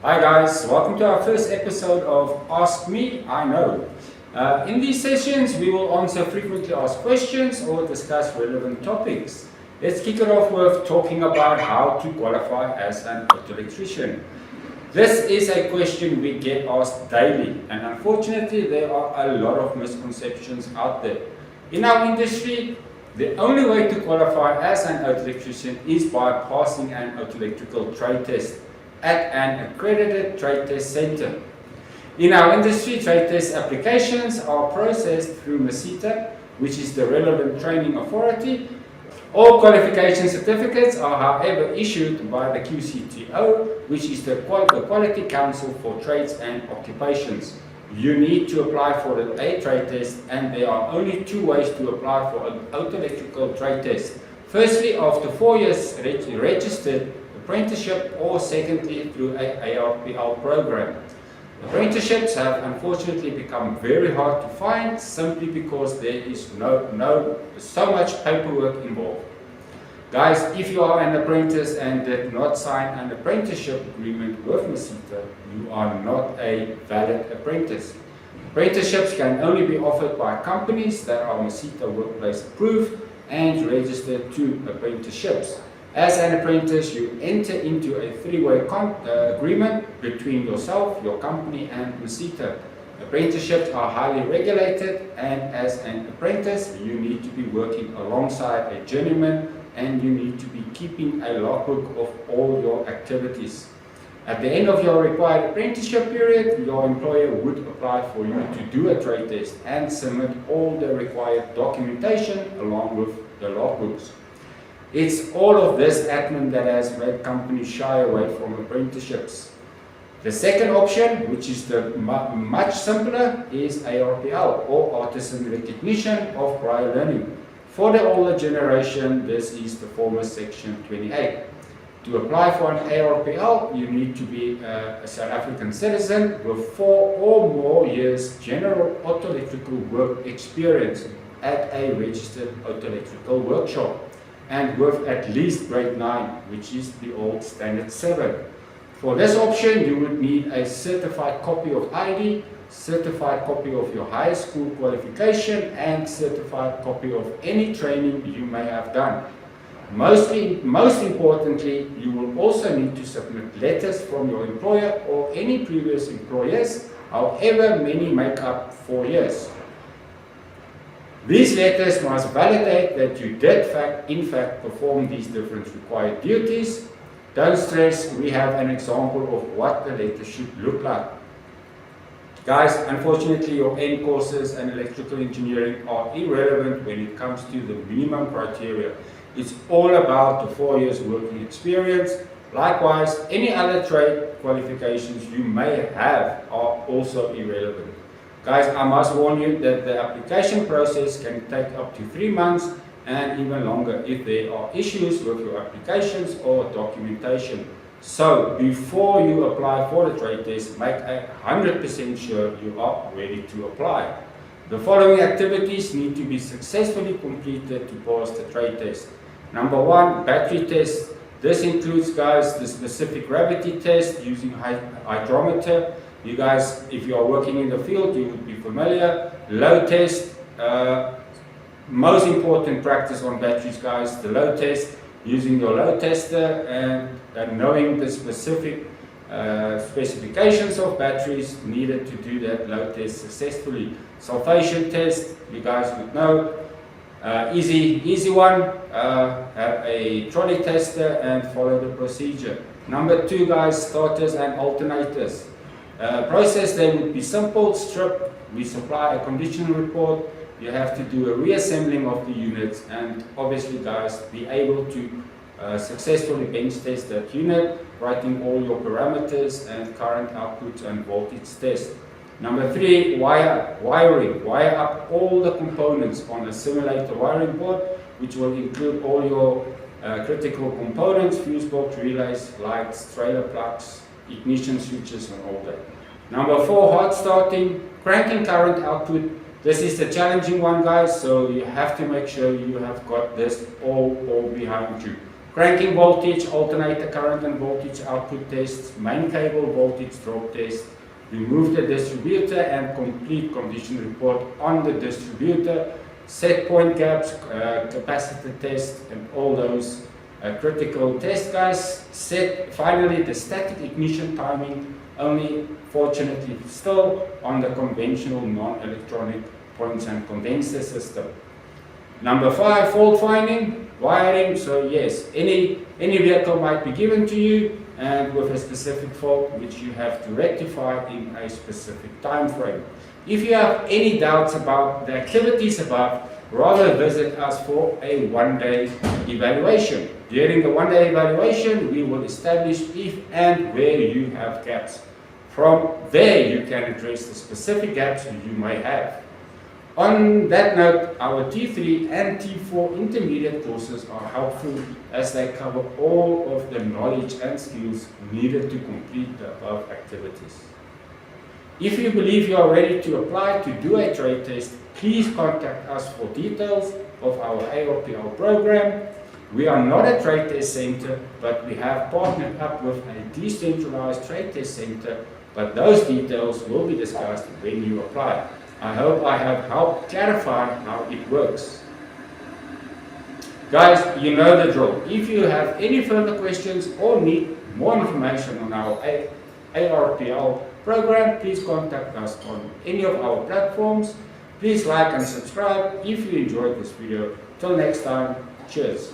Hi guys, welcome to our first episode of Ask Me, I Know. In these sessions, we will answer frequently asked questions or discuss relevant topics. Let's kick it off with talking about how to qualify as an auto electrician. This is a question we get asked daily, and unfortunately there are a lot of misconceptions out there. In our industry, the only way to qualify as an auto electrician is by passing an auto electrical trade test at an accredited trade test center. In our industry, trade test applications are processed through MASITA, which is the relevant training authority. All qualification certificates are, however, issued by the QCTO, which is the Quality Council for Trades and Occupations. You need to apply for a trade test, and there are only two ways to apply for an auto electrical trade test. Firstly, after 4 years registered apprenticeship, or secondly through an ARPL program. Apprenticeships have unfortunately become very hard to find simply because there is so much paperwork involved. Guys, if you are an apprentice and did not sign an apprenticeship agreement with MASITA, you are not a valid apprentice. Apprenticeships can only be offered by companies that are MASITA workplace approved and registered to apprenticeships. As an apprentice, you enter into a three-way agreement between yourself, your company, and MASITA. Apprenticeships are highly regulated, and as an apprentice, you need to be working alongside a journeyman, and you need to be keeping a logbook of all your activities. At the end of your required apprenticeship period, your employer would apply for you to do a trade test and submit all the required documentation along with the logbooks. It's all of this admin that has made companies shy away from apprenticeships. The second option, which is the much simpler, is ARPL, or Artisan Recognition of Prior Learning. For the older generation, this is the former Section 28. To apply for an ARPL, you need to be a South African citizen with 4 or more years general auto electrical work experience at a registered auto electrical workshop, and with at least grade 9, which is the old standard 7. For this option, you would need a certified copy of ID, certified copy of your high school qualification, and certified copy of any training you may have done. Most importantly, you will also need to submit letters from your employer or any previous employers, however many make up 4 years. These letters must validate that you did in fact perform these different required duties. Don't stress, we have an example of what the letter should look like. Guys, unfortunately your end courses and electrical engineering are irrelevant when it comes to the minimum criteria. It's all about the 4 years working experience. Likewise, any other trade qualifications you may have are also irrelevant. Guys, I must warn you that the application process can take up to 3 months and even longer if there are issues with your applications or documentation. So, before you apply for the trade test, make 100% sure you are ready to apply. The following activities need to be successfully completed to pass the trade test. Number 1, battery test. This includes, guys, the specific gravity test using hydrometer. You guys, if you are working in the field, you would be familiar. Load test, most important practice on batteries, guys, the load test, using your load tester and knowing the specific specifications of batteries needed to do that load test successfully. Sulfation test, you guys would know, easy one, have a trolley tester and follow the procedure. Number 2, guys, starters and alternators. Process then would be simple, strip, we supply a condition report, you have to do a reassembling of the units, and obviously, guys, be able to successfully bench test that unit, writing all your parameters and current outputs and voltage test. Number 3, wiring. Wire up all the components on a simulator wiring board, which will include all your critical components, fuse box, relays, lights, trailer plugs, ignition switches, and all that. Number 4, hard starting, cranking current output. This is the challenging one, guys, so you have to make sure you have got this all behind you. cranking voltage, alternator current and voltage output tests, main cable voltage drop test, remove the distributor and complete condition report on the distributor, set point gaps, capacitor test, and all those critical tests, guys. Finally the static ignition timing, only fortunately still on the conventional non-electronic points and condenser system. Number 5, fault finding, wiring. So yes, any vehicle might be given to you and with a specific fault which you have to rectify in a specific time frame. If you have any doubts about the activities above, rather visit us for a one-day evaluation. During the one-day evaluation, we will establish if and where you have gaps. From there, you can address the specific gaps you may have. On that note, our T3 and T4 intermediate courses are helpful as they cover all of the knowledge and skills needed to complete the above activities. If you believe you are ready to apply to do a trade test, please contact us for details of our ARPL program. We are not a trade test center, but we have partnered up with a decentralized trade test center, but those details will be discussed when you apply. I hope I have helped clarify how it works. Guys, you know the drill. If you have any further questions or need more information on our ARPL program, please contact us on any of our platforms. Please like and subscribe if you enjoyed this video. Till next time, cheers.